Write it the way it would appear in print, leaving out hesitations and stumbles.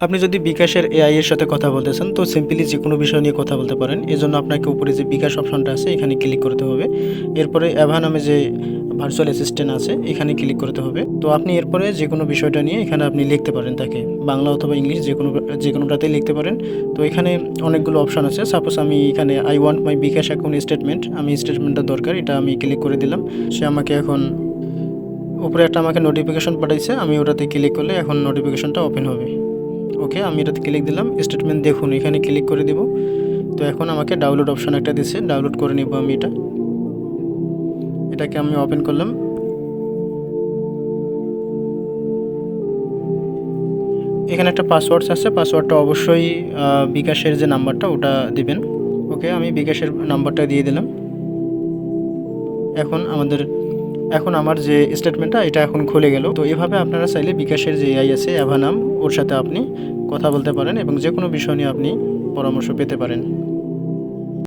আপনি যদি বিকাশের এআই এর সাথে কথা বলতেছেন তো সিম্পলি যে কোনো বিষয় নিয়ে কথা বলতে পারেন। এজন্য আপনাকে উপরে যে বিকাশ অপশনটা আছে এখানে ক্লিক করতে হবে। এরপরে অ্যাভা নামে যে ভার্চুয়াল অ্যাসিস্ট্যান্ট আছে এখানে ক্লিক করতে হবে। তো আপনি এরপরে যে কোনো বিষয়টা নিয়ে এখানে আপনি লিখতে পারেন তাকে। বাংলা অথবা ইংলিশ যে কোনোটাতেই লিখতে পারেন। তো এখানে অনেকগুলো অপশন আছে। সাপোজ আমি এখানে I want my bKash account statement, আমি স্টেটমেন্টটা দরকার, এটা আমি ক্লিক করে দিলাম। সে আমাকে এখন উপরে একটা আমাকে নোটিফিকেশন পাঠাইছে, আমি ওটাতে ক্লিক করলে এখন নোটিফিকেশনটা ওপেন হবে। ওকে, আমি এটাতে ক্লিক দিলাম। স্টেটমেন্ট দেখুন এখানে ক্লিক করে দিব। তো এখন আমাকে ডাউনলোড অপশন একটা দিছে, ডাউনলোড করে নিব আমি এটাকে আমি ওপেন করলাম। এখানে একটা পাসওয়ার্ডস আছে, পাসওয়ার্ডটা অবশ্যই বিকাশের যে নাম্বারটা ওটা দিবেন। ওকে, আমি বিকাশের নাম্বারটা দিয়ে দিলাম। এখন আমার যে স্টেটমেন্টটা এটা এখন খুলে গেল। তো এভাবে আপনারা চাইলে বিকাশের যে এআই আছে অ্যাভা নাম, ওর সাথে আপনি কথা বলতে পারেন এবং যে কোনো বিষয় নিয়ে আপনি পরামর্শ পেতে পারেন।